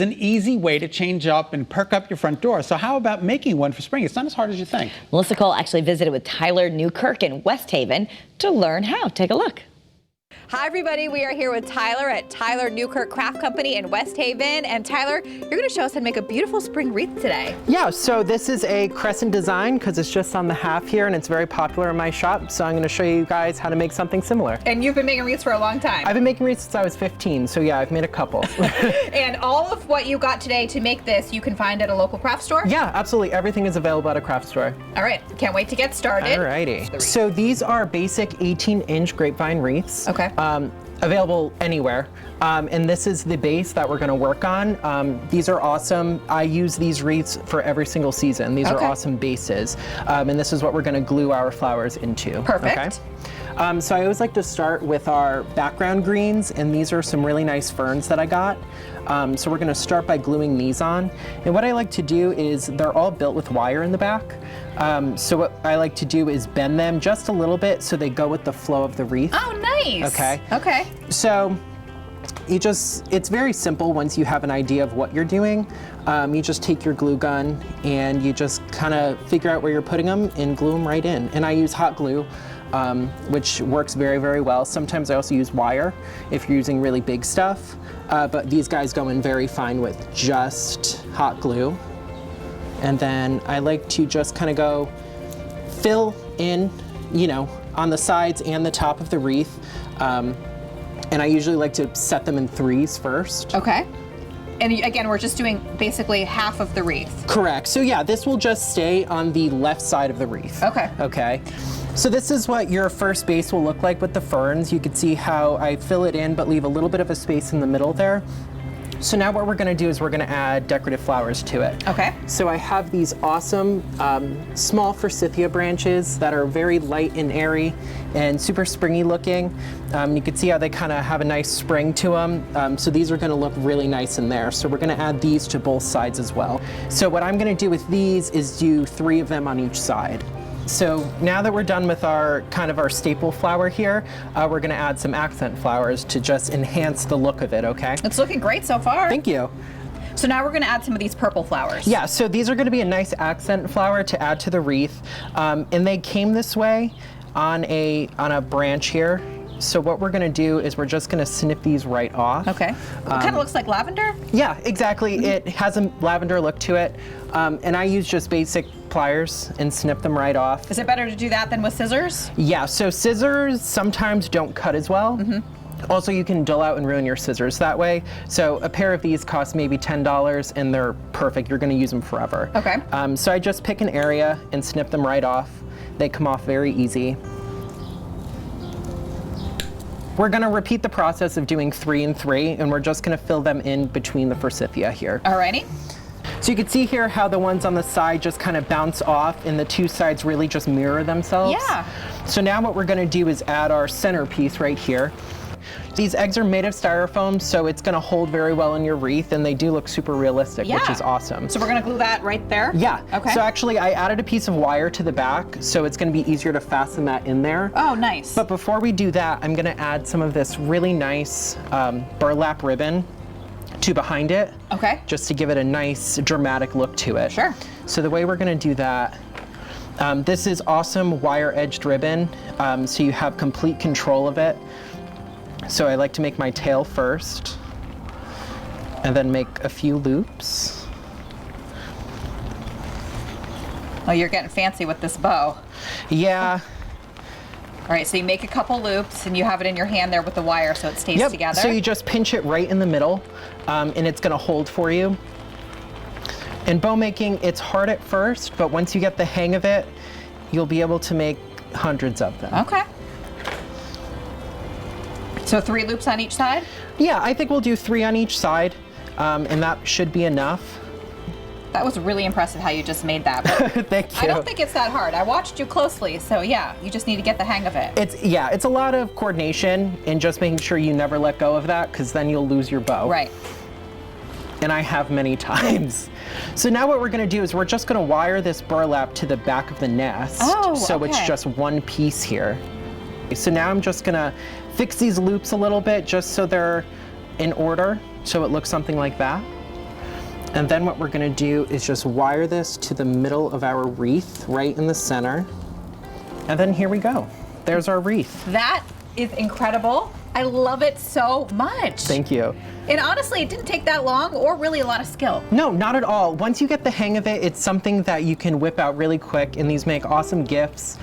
An easy way to change up and perk up your front door. So how about making one for spring? It's not as hard as you think. Melissa Cole actually visited with Tyler Newkirk in West Haven to learn how. Take a look. Hi everybody, we are here with Tyler at Tyler Newkirk Craft Company in West Haven. And Tyler, you're going to show us how to make a beautiful spring wreath today. Yeah, so this is a crescent design because it's just on the half here and it's very popular in my shop. So I'm going to show you guys how to make something similar. And you've been making wreaths for a long time. I've been making wreaths since I was 15, so yeah, I've made a couple. And all of what you got today to make this, you can find at a local craft store? Yeah, absolutely. Everything is available at a craft store. All right, can't wait to get started. Alrighty. So these are basic 18-inch grapevine wreaths. Okay. Available anywhere. And this is the base that we're going to work on. These are awesome. I use these wreaths for every single season. These are awesome bases. And this is what we're going to glue our flowers into. Perfect. Okay? So I always like to start with our background greens, and these are some really nice ferns that I got. So we're going to start by gluing these on. And what I like to do is they're all built with wire in the back. So what I like to do is bend them just a little bit so they go with the flow of the wreath. Oh, nice. Okay. Okay. So it's very simple once you have an idea of what you're doing. You just take your glue gun and you just kind of figure out where you're putting them and glue them right in. And I use hot glue, which works very, very well. Sometimes I also use wire if you're using really big stuff. But these guys go in very fine with just hot glue. And then I like to just kind of go fill in, on the sides and the top of the wreath. And I usually like to set them in threes first. Okay. And again, we're just doing basically half of the wreath. Correct. So yeah, this will just stay on the left side of the wreath. Okay. Okay. So this is what your first base will look like with the ferns. You can see how I fill it in, but leave a little bit of a space in the middle there. So now what we're going to do is we're going to add decorative flowers to it. Okay. So I have these awesome small forsythia branches that are very light and airy and super springy looking. You can see how they kind of have a nice spring to them. So these are going to look really nice in there. So we're going to add these to both sides as well. So what I'm going to do with these is do 3 of them on each side. So now that we're done with our staple flower here, we're going to add some accent flowers to just enhance the look of it, okay? It's looking great so far. Thank you. So now we're going to add some of these purple flowers. Yeah, so these are going to be a nice accent flower to add to the wreath. And they came this way on a branch here. So what we're going to do is we're just going to snip these right off. Okay. It kind of looks like lavender? Yeah, exactly. It has a lavender look to it. And I use just basic pliers and snip them right off. Is it better to do that than with scissors? Yeah, so scissors sometimes don't cut as well. Also, you can dull out and ruin your scissors that way. So a pair of these cost maybe $10 and they're perfect. You're going to use them forever. Okay. So I just pick an area and snip them right off. They come off very easy. We're going to repeat the process of doing 3 and 3, and we're just going to fill them in between the forsythia here. Alrighty. So you can see here how the ones on the side just kind of bounce off and the 2 sides really just mirror themselves. Yeah. So now what we're going to do is add our centerpiece right here. These eggs are made of styrofoam, so it's going to hold very well in your wreath, and they do look super realistic, which is awesome. So we're going to glue that right there? Yeah. Okay. So actually, I added a piece of wire to the back, so it's going to be easier to fasten that in there. Oh, nice. But before we do that, I'm going to add some of this really nice burlap ribbon to behind it. Okay. Just to give it a nice dramatic look to it. Sure. So the way we're going to do that, this is awesome wire-edged ribbon, so you have complete control of it. So I like to make my tail first, and then make a few loops. Oh, you're getting fancy with this bow. Yeah. All right, so you make a couple loops, and you have it in your hand there with the wire so it stays together. So you just pinch it right in the middle, and it's going to hold for you. In bow making, it's hard at first, but once you get the hang of it, you'll be able to make hundreds of them. Okay. So 3 loops on each side? Yeah, I think we'll do 3 on each side, and that should be enough. That was really impressive how you just made that. Thank you. I don't think it's that hard. I watched you closely, so yeah, you just need to get the hang of it. It's a lot of coordination and just making sure you never let go of that, because then you'll lose your bow. Right. And I have many times. So now what we're going to do is we're just going to wire this burlap to the back of the nest. Oh, so it's just one piece here. So now I'm just going to fix these loops a little bit just so they're in order, so it looks something like that. And then what we're gonna do is just wire this to the middle of our wreath, right in the center. And then here we go. There's our wreath. That is incredible. I love it so much. Thank you. And honestly, it didn't take that long or really a lot of skill. No, not at all. Once you get the hang of it, it's something that you can whip out really quick, and these make awesome gifts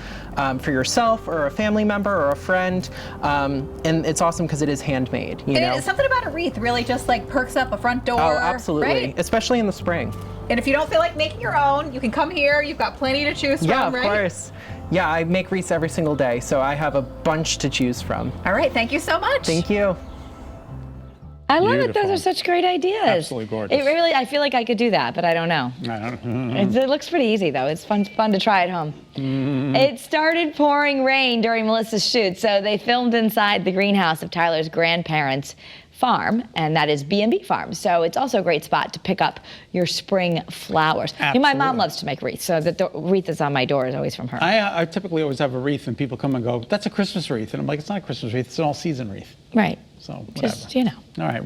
for yourself or a family member or a friend. And it's awesome because it is handmade, you know? And something about a wreath really just like perks up a front door. Oh, absolutely. Right? Especially in the spring. And if you don't feel like making your own, you can come here. You've got plenty to choose from, Yeah, of right? course. Yeah, I make wreaths every single day, so I have a bunch to choose from. All right, thank you so much. Thank you. I love it. Those Beautiful. are such great ideas. Absolutely gorgeous. It really, I feel like I could do that, but I don't know. It looks pretty easy though. It's fun to try at home. It started pouring rain during Melissa's shoot, so they filmed inside the greenhouse of Tyler's grandparents' farm, and that is B&B Farm. So it's also a great spot to pick up your spring flowers. You know, my mom Absolutely. loves to make wreaths, so the wreath that's on my door is always from her. I typically always have a wreath, and people come and go, "That's a Christmas wreath," and I'm like, "It's not a Christmas wreath. It's an all-season wreath." Right. So whatever. Just, you know. All right.